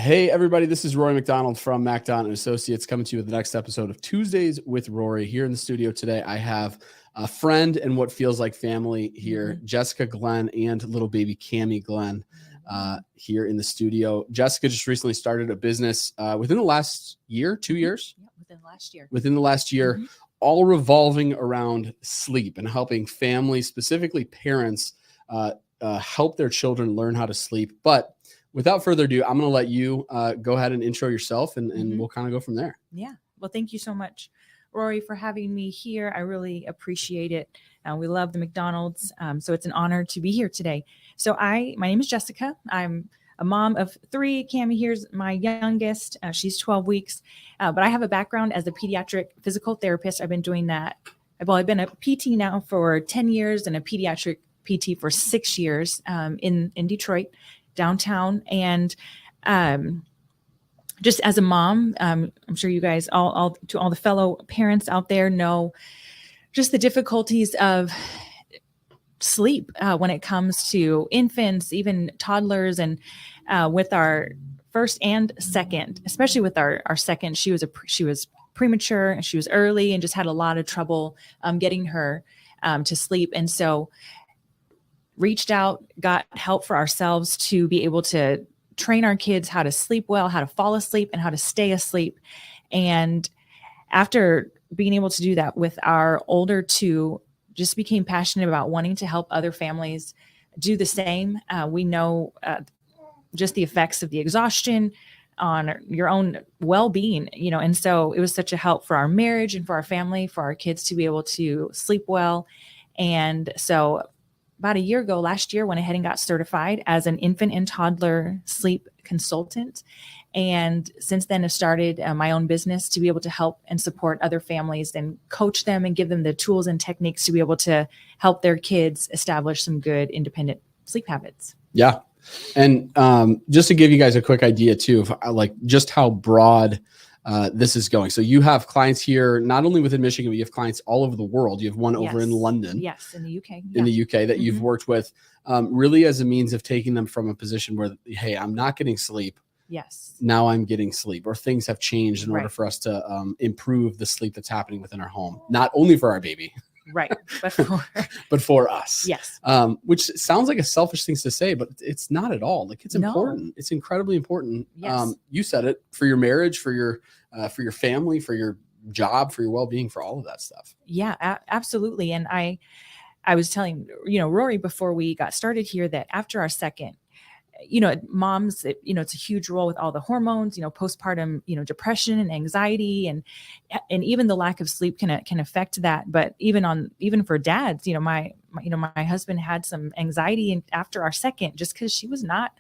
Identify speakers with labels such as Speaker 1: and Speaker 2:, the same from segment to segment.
Speaker 1: Hey, everybody, this is Rory McDonald from MacDon & Associates coming to you with the next episode of Tuesdays with Rory. Here in the studio today, I have a friend and what feels like family here, Jessica Glenn and little baby Cammie Glenn here in the studio. Jessica just recently started a business within the last year, 2 years?
Speaker 2: Yeah, within the last year.
Speaker 1: Within the last year, all revolving around sleep and helping families, specifically parents, help their children learn how to sleep. But without further ado, I'm going to let you go ahead and intro yourself, and we'll kind of go from there.
Speaker 2: Yeah. Well, thank you so much, Rory, for having me here. I really appreciate it. We love the McDonald's. So it's an honor to be here today. So my name is Jessica. I'm a mom of 3. Cammie here's my youngest. She's 12 weeks. But I have a background as a pediatric physical therapist. I've been doing that. I've been a PT now for 10 years and a pediatric PT for 6 years in Detroit, downtown. And just as a mom, I'm sure you guys all to all the fellow parents out there know just the difficulties of sleep when it comes to infants, even toddlers, and with our first and second, especially with our second, she was premature and she was early and just had a lot of trouble getting her to sleep. And so reached out, got help for ourselves to be able to train our kids how to sleep well, how to fall asleep, and how to stay asleep. And after being able to do that with our older 2, just became passionate about wanting to help other families do the same. We know just the effects of the exhaustion on your own well-being, and so it was such a help for our marriage and for our family, for our kids to be able to sleep well. And so about a year ago, last year, went ahead and got certified as an infant and toddler sleep consultant. And since then have started my own business to be able to help and support other families and coach them and give them the tools and techniques to be able to help their kids establish some good independent sleep habits.
Speaker 1: Yeah. And just to give you guys a quick idea too, of like just how broad this is going. So you have clients here, not only within Michigan, but you have clients all over the world. You have one over in London.
Speaker 2: Yes, in the UK.
Speaker 1: In the UK that you've worked with really as a means of taking them from a position where, hey, I'm not getting sleep.
Speaker 2: Yes.
Speaker 1: Now I'm getting sleep, or things have changed in order for us to improve the sleep that's happening within our home, not only for our baby.
Speaker 2: Right.
Speaker 1: But for us.
Speaker 2: Yes.
Speaker 1: Which sounds like a selfish thing to say, but it's not at all. Like it's important. No. It's incredibly important.
Speaker 2: Yes.
Speaker 1: You said it, for your marriage, for your family, for your job, for your well-being, for all of that stuff.
Speaker 2: Yeah, absolutely. And I was telling, Rory, before we got started here, that after our second, moms, it's a huge role with all the hormones, postpartum, depression and anxiety and even the lack of sleep can affect that. But even for dads, my husband had some anxiety after our second, just because she was not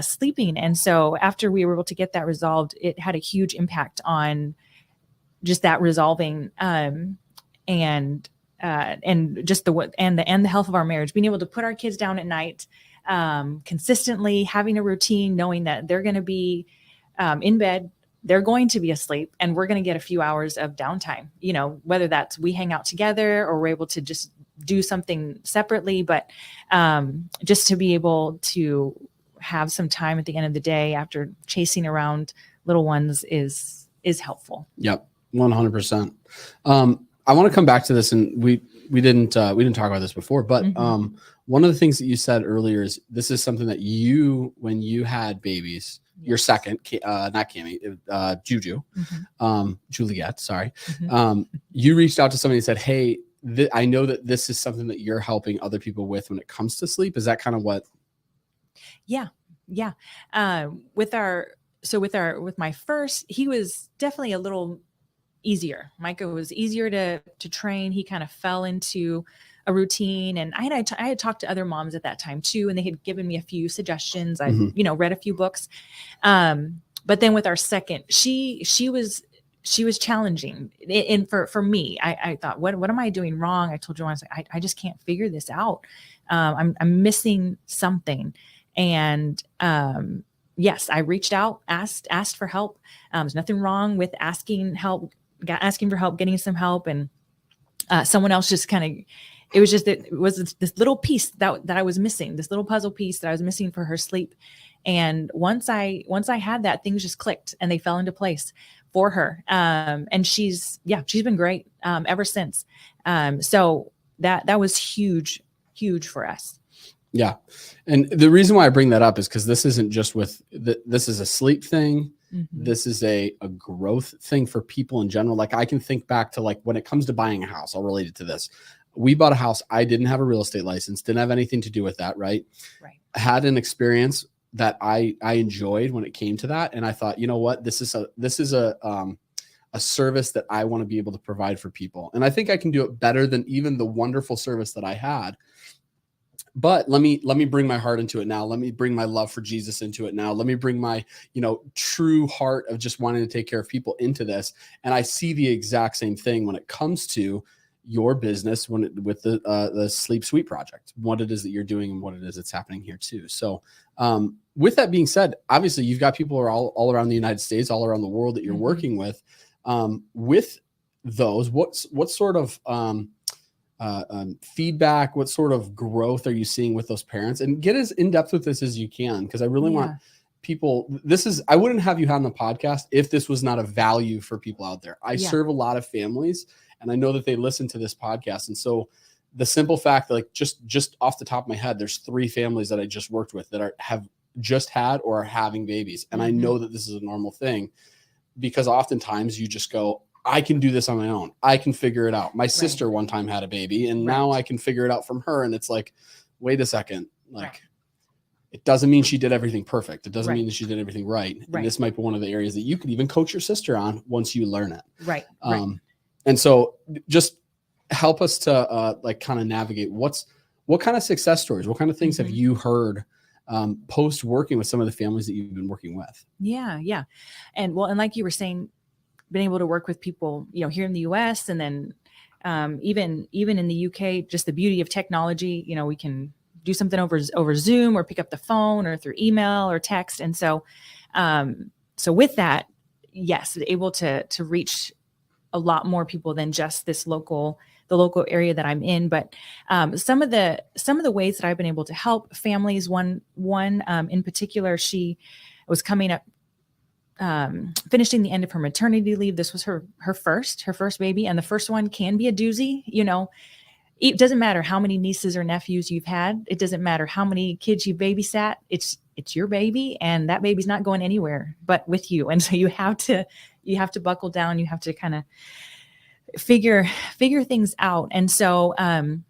Speaker 2: sleeping. And so after we were able to get that resolved, it had a huge impact on just that resolving, and just the health of our marriage, being able to put our kids down at night, consistently, having a routine, knowing that they're going to be in bed, they're going to be asleep, and we're going to get a few hours of downtime, whether that's we hang out together or we're able to just do something separately, but just to be able to have some time at the end of the day after chasing around little ones is helpful.
Speaker 1: Yep. 100%. I want to come back to this, and we didn't talk about this before, but one of the things that you said earlier is this is something that when you had babies, your second, not Cammie, Juju, Juliet, sorry. You reached out to somebody and said, hey, I know that this is something that you're helping other people with when it comes to sleep. Is that kind of what?
Speaker 2: Yeah. With my first, he was definitely a little easier. Micah was easier to train. He kind of fell into a routine, and I had talked to other moms at that time too, and they had given me a few suggestions. I read a few books, but then with our second, she was challenging, and for me, I thought, what am I doing wrong? I told Joanne, I just can't figure this out. I'm missing something, and yes, I reached out, asked for help. There's nothing wrong with asking for help, getting some help, and someone else just kind of. It was just that it was this little piece that I was missing, this little puzzle piece that I was missing for her sleep. And once I had that, things just clicked and they fell into place for her. And she's been great ever since. So that was huge for us.
Speaker 1: Yeah. And the reason why I bring that up is because this isn't just this is a sleep thing.
Speaker 2: Mm-hmm.
Speaker 1: This is a growth thing for people in general. Like I can think back to like when it comes to buying a house, I'll relate it to this. We bought a house. I didn't have a real estate license, didn't have anything to do with that. Right. Had an experience that I enjoyed when it came to that. And I thought, you know what, this is a service that I want to be able to provide for people. And I think I can do it better than even the wonderful service that I had. But let me bring my heart into it now. Let me bring my love for Jesus into it now. Let me bring my, true heart of just wanting to take care of people into this. And I see the exact same thing when it comes to your business with the Sleep Sweet project, what it is that you're doing and what it is that's happening here too. So with that being said, obviously you've got people who are all around the United States, all around the world that you're working with. With those, what sort of feedback, what sort of growth are you seeing with those parents? And get as in depth with this as you can, because I really want people. I wouldn't have you on the podcast if this was not a value for people out there. I serve a lot of families, and I know that they listen to this podcast. And so the simple fact that, like, just off the top of my head, there's 3 families that I just worked with that have just had or are having babies. And I know that this is a normal thing, because oftentimes you just go, I can do this on my own. I can figure it out. My sister one time had a baby, and now I can figure it out from her. And it's like, wait a second. Like, it doesn't mean she did everything perfect. It doesn't mean that she did everything right. And this might be one of the areas that you could even coach your sister on once you learn it.
Speaker 2: Right.
Speaker 1: And so just help us to kind of navigate what kind of success stories, what kind of things have you heard post working with some of the families that you've been working with? Yeah.
Speaker 2: And like you were saying, been able to work with people, here in the US, and then even in the UK, just the beauty of technology, we can do something over Zoom or pick up the phone or through email or text. And so with that, yes, able to reach a lot more people than just the local area that I'm in. But some of the ways that I've been able to help families, one in particular, she was coming up, finishing the end of her maternity leave. This was her first baby, and the first one can be a doozy. It doesn't matter how many nieces or nephews you've had. It doesn't matter how many kids you babysat. It's your baby, and that baby's not going anywhere but with you. And so you have to buckle down. You have to kind of figure things out. And so I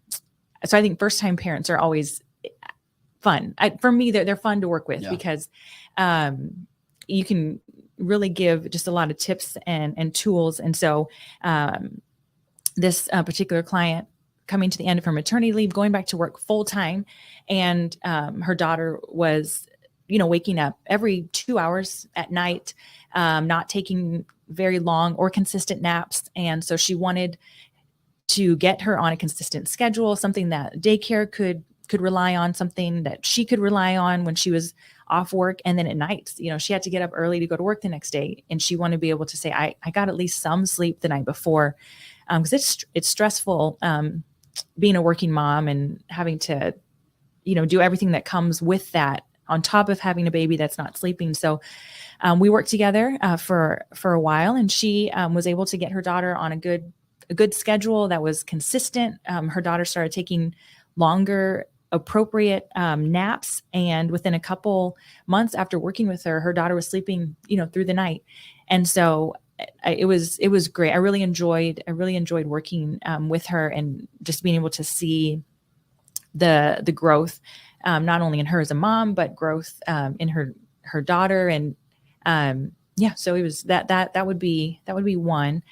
Speaker 2: think first time parents are always fun. For me, they're fun to work with because you can really give just a lot of tips and tools. And so this particular client, coming to the end of her maternity leave, going back to work full time, and her daughter was, waking up every 2 hours at night, not taking very long or consistent naps. And so she wanted to get her on a consistent schedule, something that daycare could rely on, something that she could rely on when she was off work. And then at nights, she had to get up early to go to work the next day. And she wanted to be able to say, I got at least some sleep the night before. Because it's stressful being a working mom and having to, do everything that comes with that on top of having a baby that's not sleeping. So we worked together for a while, and she was able to get her daughter on a good schedule that was consistent. Her daughter started taking longer, appropriate naps, and within a couple months after working with her, her daughter was sleeping, through the night. And so it was great. I really enjoyed working with her, and just being able to see the growth, not only in her as a mom, but growth in her daughter. And so it was that would be one.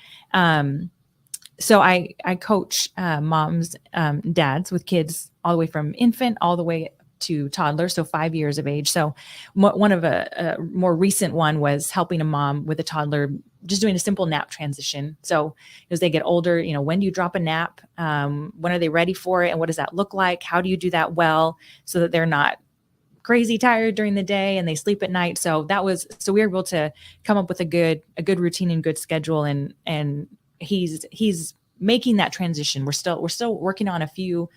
Speaker 2: So I coach moms, dads with kids all the way from infant all the way to toddler, so 5 years of age. So one of a more recent one was helping a mom with a toddler, just doing a simple nap transition. So as they get older, when do you drop a nap? When are they ready for it? And what does that look like? How do you do that well so that they're not crazy tired during the day and they sleep at night? So we were able to come up with a good routine and good schedule. And he's making that transition. We're still working on a few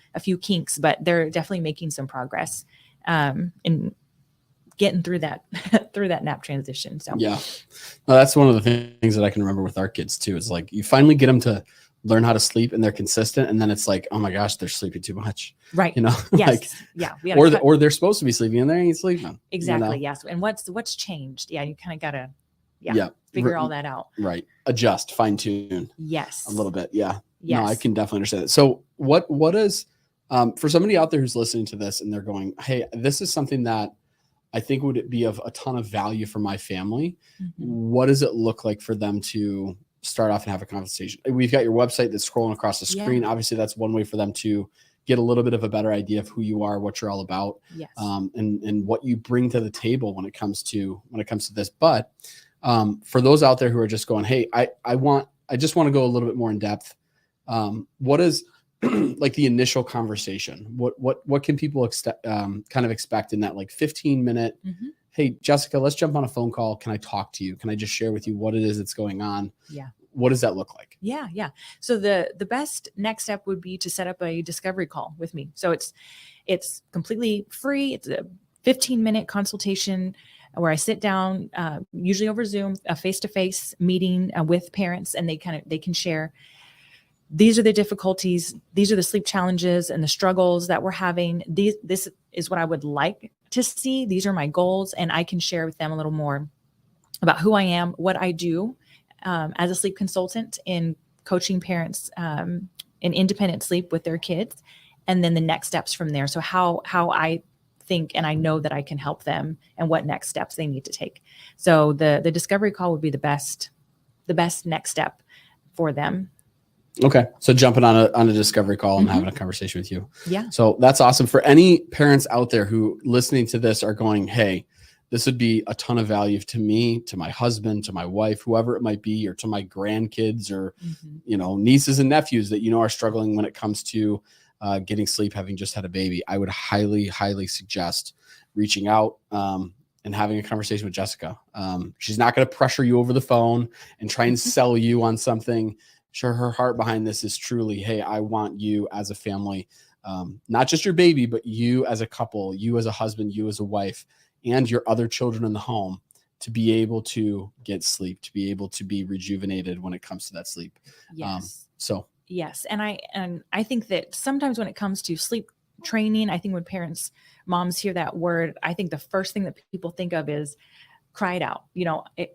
Speaker 2: kinks, but they're definitely making some progress in getting through that through that nap transition. So
Speaker 1: Yeah. No, that's one of the things that I can remember with our kids too, is like you finally get them to learn how to sleep and they're consistent. And then it's like, oh my gosh, they're sleeping too much.
Speaker 2: right.
Speaker 1: You know,
Speaker 2: Yes.
Speaker 1: like,
Speaker 2: Yeah. We gotta cut-
Speaker 1: or they're supposed to be sleeping and they ain't sleeping.
Speaker 2: exactly.
Speaker 1: You know?
Speaker 2: Yes. And what's changed? Yeah. You kind of gotta
Speaker 1: Yeah.
Speaker 2: figure all that out.
Speaker 1: Right. Adjust, fine tune
Speaker 2: Yes.
Speaker 1: a little bit. Yeah.
Speaker 2: Yes.
Speaker 1: No, I can definitely understand it. So what is, for somebody out there who's listening to this and they're going, hey, this is something that I think would be of a ton of value for my family.
Speaker 2: Mhm.
Speaker 1: What does it look like for them to start off and have a conversation? We've got your website that's scrolling across the screen.
Speaker 2: Yeah.
Speaker 1: Obviously, that's one way for them to get a little bit of a better idea of who you are, what you're all about,
Speaker 2: Yes.
Speaker 1: and what you bring to the table when it comes to this. But for those out there who are just going, hey, I just want to go a little bit more in depth. What is like the initial conversation? What can people kind of expect in that like 15-minute?
Speaker 2: Mhm.
Speaker 1: Hey, Jessica, let's jump on a phone call. Can I talk to you? Can I just share with you what it is that's going on?
Speaker 2: Yeah.
Speaker 1: What does that look like?
Speaker 2: Yeah. So the best next step would be to set up a discovery call with me. So it's completely free. It's a 15-minute consultation where I sit down, usually over Zoom, a face-to-face meeting with parents, and they can share. These are the difficulties. These are the sleep challenges and the struggles that we're having. This is what I would like to see. These are my goals. And I can share with them a little more about who I am, what I do as a sleep consultant in coaching parents in independent sleep with their kids. And then the next steps from there. So how I think and I know that I can help them and what next steps they need to take. So the discovery call would be the best next step for them.
Speaker 1: Okay. So jumping on a discovery call and
Speaker 2: Mhm.
Speaker 1: having a conversation with you.
Speaker 2: Yeah.
Speaker 1: So that's awesome. For any parents out there who listening to this are going, hey, this would be a ton of value to me, to my husband, to my wife, whoever it might be, or to my grandkids or,
Speaker 2: Mhm.
Speaker 1: Nieces and nephews that, are struggling when it comes to getting sleep, having just had a baby. I would highly, highly suggest reaching out and having a conversation with Jessica. She's not going to pressure you over the phone and try and sell you on something. Sure, her heart behind this is truly, hey, I want you as a family, not just your baby, but you as a couple, you as a husband, you as a wife, and your other children in the home to be able to get sleep, to be able to be rejuvenated when it comes to that sleep.
Speaker 2: Yes.
Speaker 1: Yes.
Speaker 2: And I think that sometimes when it comes to sleep training, I think when moms hear that word, I think the first thing that people think of is cry it out.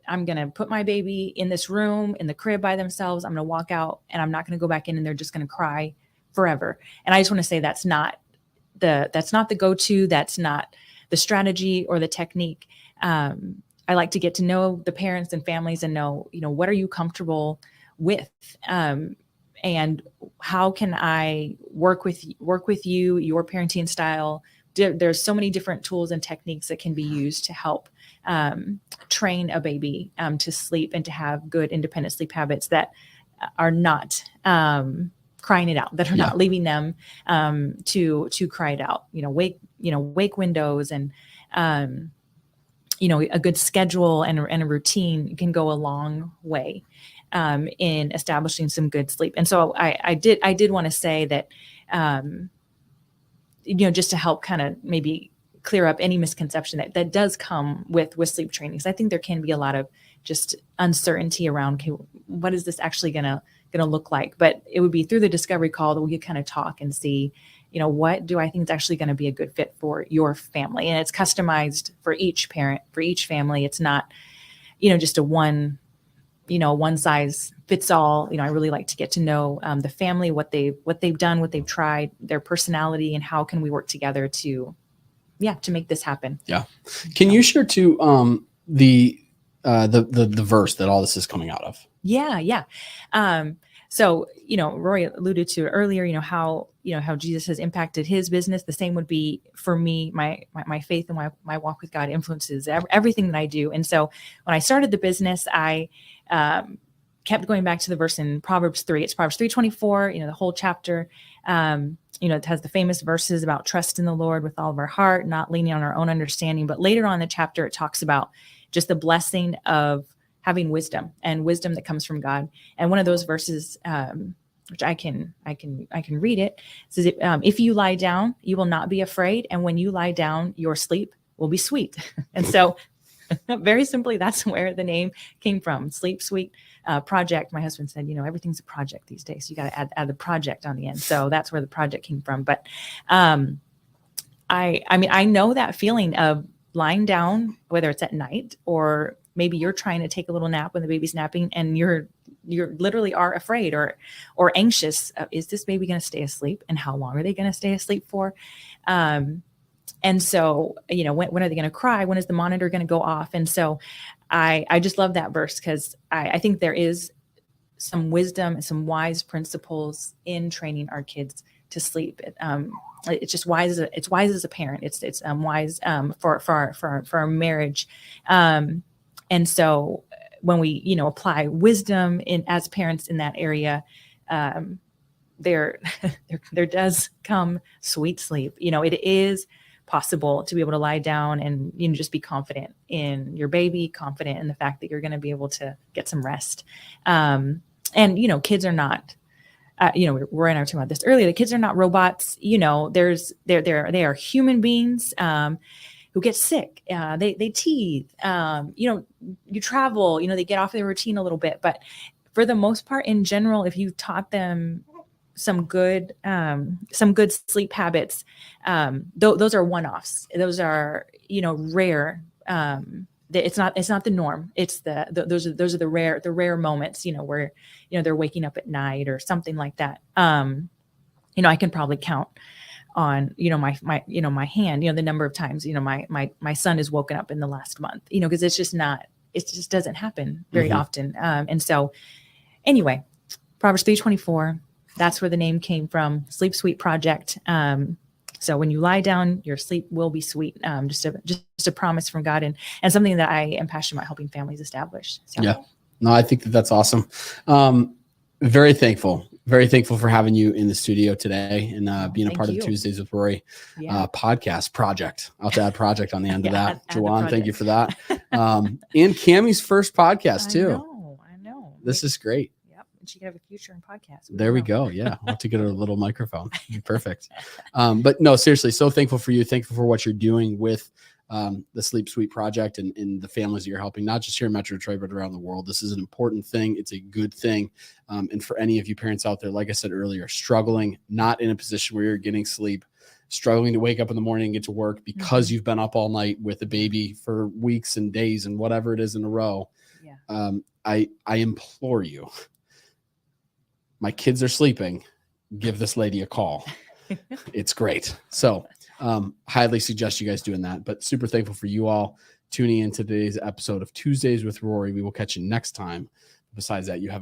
Speaker 2: I'm going to put my baby in this room, in the crib by themselves. I'm going to walk out and I'm not going to go back in and they're just going to cry forever. And I just want to say that's not the go-to. That's not the strategy or the technique. I like to get to know the parents and families and know, what are you comfortable with? And how can I work with you, your parenting style? There's so many different tools and techniques that can be used to help train a baby to sleep and to have good independent sleep habits that are not crying it out, that are not leaving them to cry it out. Wake windows and a good schedule and a routine can go a long way in establishing some good sleep. And so I did want to say that, just to help kind of maybe clear up any misconception that does come with sleep training. So I think there can be a lot of just uncertainty around, okay, what is this actually going to look like? But it would be through the discovery call that we could kind of talk and see, what do I think is actually going to be a good fit for your family? And it's customized for each parent, for each family. It's not, just a one size fits all. I really like to get to know the family, what they've done, what they've tried, their personality, and how can we work together to make this happen.
Speaker 1: Yeah. Can you share too the verse that all this is coming out of?
Speaker 2: Yeah. So, Rory alluded to earlier, how Jesus has impacted his business. The same would be for me. My faith and my walk with God influences everything that I do. And so when I started the business, I kept going back to the verse in Proverbs 3. It's Proverbs 3:24, the whole chapter. It has the famous verses about trust in the Lord with all of our heart, not leaning on our own understanding. But later on in the chapter, it talks about just the blessing of having wisdom and wisdom that comes from God. And one of those verses, which I can read it, says, if you lie down, you will not be afraid. And when you lie down, your sleep will be sweet. And so very simply, that's where the name came from. Sleep Sweet Project. My husband said, everything's a project these days. You got to add the project on the end. So that's where the project came from. But I know that feeling of lying down, whether it's at night or maybe you're trying to take a little nap when the baby's napping and you're literally are afraid or anxious. Is this baby going to stay asleep? And how long are they going to stay asleep for? And so, when are they going to cry? When is the monitor going to go off? And so I just love that verse because I think there is some wisdom and some wise principles in training our kids to sleep. It's just wise. It's wise as a parent. It's wise for our marriage. And so when we, apply wisdom as parents in that area, there does come sweet sleep. It is possible to be able to lie down and just be confident in your baby, confident in the fact that you're going to be able to get some rest. And kids are not. We were in our talking about this earlier. The kids are not robots. They are human beings who get sick. They teeth. You travel. They get off their routine a little bit. But for the most part, in general, if you taught them some good sleep habits, those are one-offs. Those are rare. It's not the norm. It's those are the rare moments, where, they're waking up at night or something like that. I can probably count on, my hand, the number of times, my son is woken up in the last month, because it just doesn't happen very often. And so anyway, Proverbs 3:24, that's where the name came from, Sleep Sweet Project. So when you lie down, your sleep will be sweet. Just a promise from God and something that I am passionate about helping families establish. So.
Speaker 1: Yeah, no, I think that's awesome. Very thankful for having you in the studio today and being a part of the Tuesdays with Rory podcast project. I'll have to add project on the end of that. Juwan, thank you for that. And Cammie's first podcast too.
Speaker 2: I know.
Speaker 1: This is great.
Speaker 2: And she could have a future in podcasts.
Speaker 1: There we go. Yeah. I'll have to get her a little microphone. Perfect. But no, seriously, so thankful for you. Thankful for what you're doing with the Sleep Sweet Project and the families that you're helping, not just here in Metro Detroit, but around the world. This is an important thing. It's a good thing. And for any of you parents out there, like I said earlier, struggling, not in a position where you're getting sleep, struggling to wake up in the morning and get to work because you've been up all night with a baby for weeks and days and whatever it is in a row. Yeah. I implore you, my kids are sleeping, give this lady a call. It's great. So highly suggest you guys doing that, but super thankful for you all tuning in to today's episode of Tuesdays with Rory. We will catch you next time. Besides that, you have